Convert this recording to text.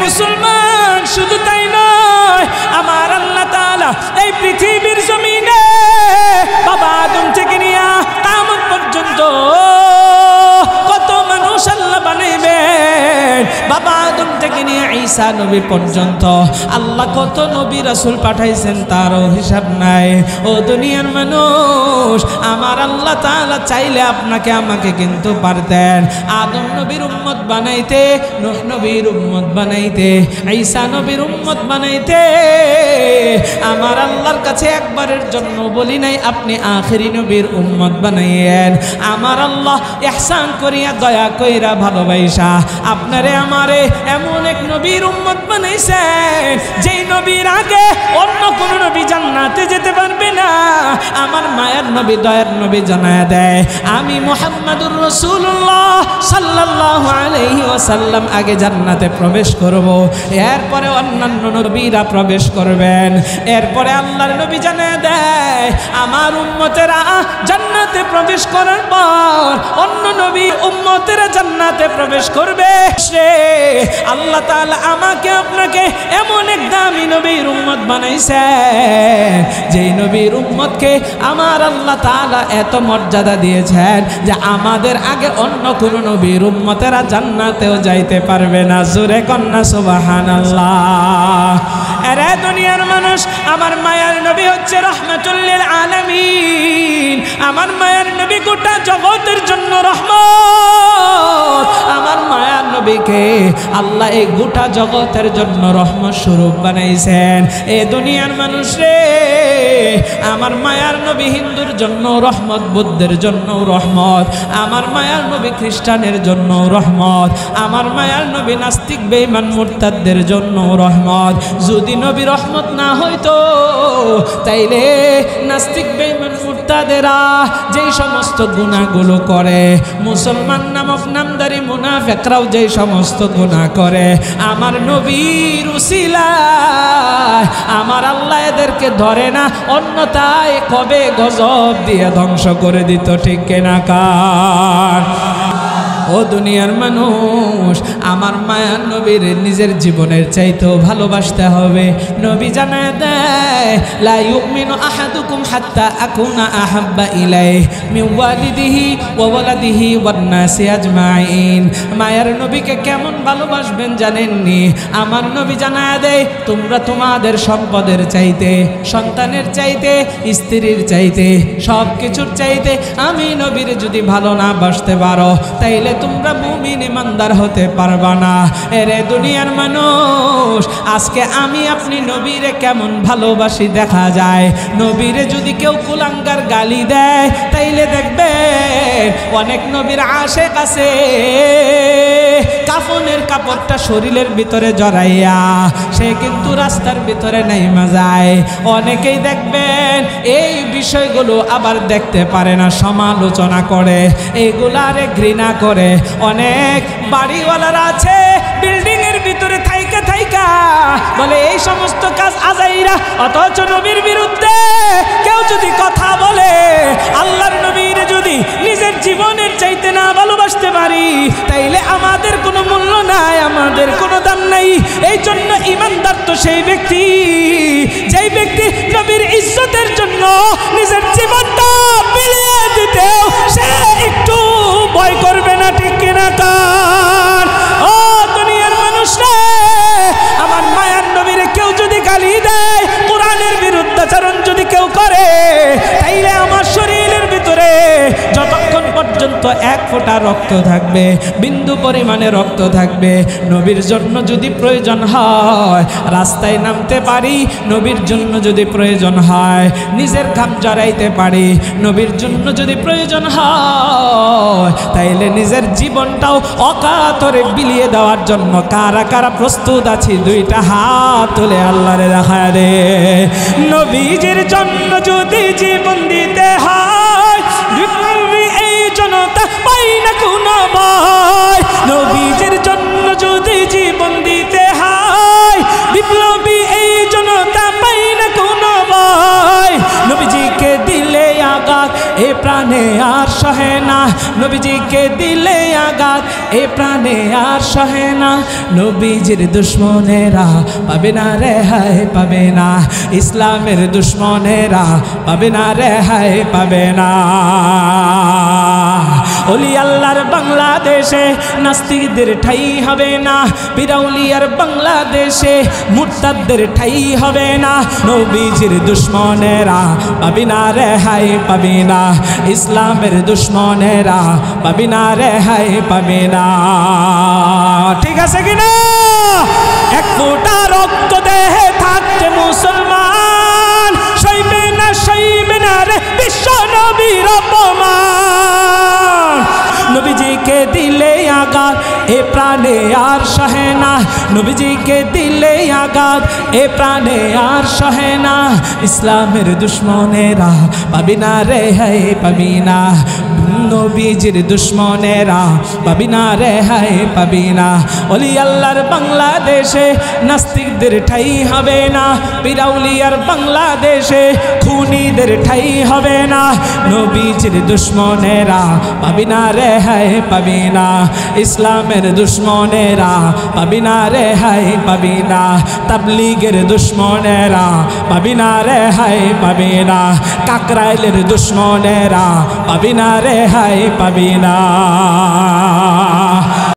মুসলমান, শুধু তাই নয়, আমার আল্লাহ তাআলা এই পৃথিবীর জমিনে বাবা আদম থেকে নিয়ে কিয়ামত পর্যন্ত কত মানুষ আল্লাহ বানাইবেন। বাবা আদম থেকে নিয়ে ঈসা নবী পর্যন্ত আল্লাহ কত নবী রাসূল পাঠাইছেন তারও হিসাব নাই। ও দুনিয়ার মানুষ, আমার আল্লাহ তাআলা চাইলে আপনাকে আমাকে কিন্তু পারতেন আদম নবীর উম্মত বানাইতে, নূহ নবীর উম্মত বানাইতে, ঈসা নবীর উম্মত বানাইতে। আমার আল্লাহর কাছে একবারের জন্য বলি নাই আপনি আখিরি নবীর উম্মত বানাইয়েন। আমার আল্লাহ ইহসান করিয়া দয়া কইরা ভালোবাসা আপনারে আমারে এমন এক নবীর উম্মত বানাইছেন যেই নবীর আগে অন্য কোন নবী জান্নাতে যেতে পারবে না। আমার মায়ের নবী দয়ার নবী জানায়া দেয় আমি মুহাম্মাদুর রাসূলুল্লাহ সাল্লাল্লাহু আলাইহি ওয়াসাল্লাম আগে জান্নাতে প্রবেশ করব, এরপরে অন্যান্য নবীরা প্রবেশ করবেন। এরপরে আল্লাহর নবী জানায়া দেয় আমার উম্মতেরা জান্নাতে প্রবেশ করার পর অন্য নবী উম্মতেরা জান্নাতে প্রবেশ করবে। আল্লাহ তাআলা আমাকে আপনাকে এমন এক দামি নবীর উম্মত বানাইছেন যেই নবীর উম্মতকে আমার আল্লাহ তাআলা এত মর্যাদা দিয়েছেন যে আমাদের আগে অন্য কোন নবীর উম্মতেরা জান্নাতেও যাইতে পারবে না। জোরে কন্না সুবহানাল্লাহ। আরে দুনিয়ার মানুষ, আমার মায়ার নবী হচ্ছে রাহমাতুল লিল আলামিন। আমার মায়ার নবী গোটা জগতের জন্য রহমত। আমার মায়ার নবীকে আল্লাহ এই গোটা জগতের জন্য রহমত স্বরূপ বানাইছেন। এ দুনিয়ার মানুষ রে, আমার মায়ার নবী হিন্দুর জন্য রহমত, বুদ্ধের জন্য রহমত, আমার মায়ার নবী খ্রিস্টানের জন্য রহমত, আমার মায়ার নবী নাস্তিক বেঈমান মুরতাদদের জন্য রহমত। যদি নবী রহমত না হইতো তাইলে নাস্তিক বেঈমান মুরতাদেরা যেই সমস্ত গুনাহগুলো করে, মুসলমান নামক নামদারি মুনাফিকরাও যেই সমস্ত গুনাহ করে, আমার নবীর উসিলায় আমার আল্লাহ এদেরকে ধরে না, অন্যথায় কবে গজব দিয়ে ধ্বংস করে দিত। ঠিক কিনা কার? ও দুনিয়ার মানুষ, আমার মায়ার নবীর নিজের জীবনের চাইতেও ভালোবাসতে হবে। নবী জানায় দেয় লা ইউমিনু আহাদুকুম হাত্তা আকুনা আহাব্বা ইলাইহি মিন ওয়ালিদিহি ওয়া ওয়ালাদিহি ওয়ান নাসি আজমাইন। মায়ার নবীকে কেমন ভালোবাসবেন জানেননি? আমার নবী জানায় দেয় তোমরা তোমাদের সম্পদের চাইতে, সন্তানের চাইতে, স্ত্রীর চাইতে, সব কিছুর চাইতে আমি নবীর যদি ভালো না বাসতে পারো তাইলে তোমরা মুমিন ইমানদার হতে পারবা না। এরে দুনিয়ার মানুষ, আজকে আমি আপনি নবীরে কেমন ভালোবাসি দেখা যায়। নবীরে যদি কেউ কুলাঙ্গার গালি দেয় তাইলে দেখবেন অনেক নবীর আশেক আছে কাফনের কাপড়টা শরীরের ভিতরে জড়াইয়া সে কিন্তু রাস্তার ভিতরে নাইমা যায়। অনেকেই দেখবেন এই বিষয়গুলো আবার দেখতে পারে না, সমালোচনা করে, এগুলারে ঘৃণা করে। অনেক বাড়িওয়ালারা আছে বিল্ডিং এর ভিতরে থাইকা থাইকা বলে এই সমস্ত কাজ আজাইরা, অথচ নবীর বিরুদ্ধে কেউ যদি কথা বলে, আল্লাহর নবীর যদি নিজের জীবনের চাইতে না ভালোবাসতে পারি তাইলে আমাদের কোনো মূল্য নাই, আমাদের কোনো দাম নাই। এই জন্য ইমানদার তো সেই ব্যক্তি যেই ব্যক্তি নবীর ইজ্জতের জন্য নিজের জীবনটা বিলিয়ে দিতেও সে একটু ভয় করবে না। ঠিক কিনা কার? ও দুনিয়ার মানুষ রে, আমার মায়ার নবীরে কেউ যদি গালি দেয়, কোরআনের বিরুদ্ধাচরণ যদি কেউ করে, তাইলে আমার শরীরের ভিতরে যতক্ষণ পর্যন্ত এক ফোঁটা রক্ত থাকবে, বিন্দু পরিমাণে রক্ত থাকবে, নবীর জন্য যদি প্রয়োজন হয় রাস্তায় নামতে পারি, নবীর জন্য যদি প্রয়োজন হয় নিজের ঘাম জড়াইতে পারি, নবীর জন্য যদি প্রয়োজন হয় তাইলে নিজের জীবনটাও অকাতরে বিলিয়ে দেওয়ার জন্য কারা কারা প্রস্তুত আছি? দুইটা হাত তুলে আল্লাহরে দেখায় দে। নবীজির জন্য যদি জীবন দিতে হয়, এই জনতা পাই না কোনো ভয়। নবীজির জন্য যদি জীবন দিতে হয়, বিপ্লবী এই জনতা পাই না কোনো ভয়। নবীজিকে দিলে আঘাত এ প্রাণে আর সহে না নবীজিকে দিলে আঘাত এ প্রাণে আর সহে না নবীজির দুশ্মনেরা পাবে না রেহাই পাবে না ইসলামের দুশ্মনেরা পাবে না রেহাই পাবে না ওলি আল্লাহর বাংলাদেশে নাস্তিকদের ঠাই হবে না বিরাউলিয়ার বাংলাদেশে মুরতাদদের ঠাই হবে না নবীজির দুশ্মনেরা পাবে না রেহাই পাবে না ইসলামের দুশ্মনেরা পাবে না রেহাই পাবে না ঠিক আছে কিনা এক ফোঁটা রক্ত দেহে থাকতে মুসলমান সইবে না রে বিশ্ব নবীর অপমান নবীজিকে দিলে আঘাত এ প্রাণে আর সহে না নবীজিকে দিলে আঘাত এ প্রাণে আর সহে না ইসলামের দুশ্মনেরা পাবি না রেহাই পাবি না নবীজির দুশ্মনেরা পাবি না রেহাই পাবি না ওলি আল্লাহর বাংলাদেশে নাস্তিকদের ঠাই হবে না বিরাউলিয়ার বাংলাদেশে খুনিদের ঠাই হবে না নবীজির দুশ্মনেরা পাবি না রেহাই পাবি না ইসলামের দুশ্মনেরা পাবি না রেহাই পাবি না তাবলীগের দুশ্মনেরা পাবি না রেহাই পাবি না কাকরাইলের দুশ্মনেরা পাবি না রেহাই পাবি না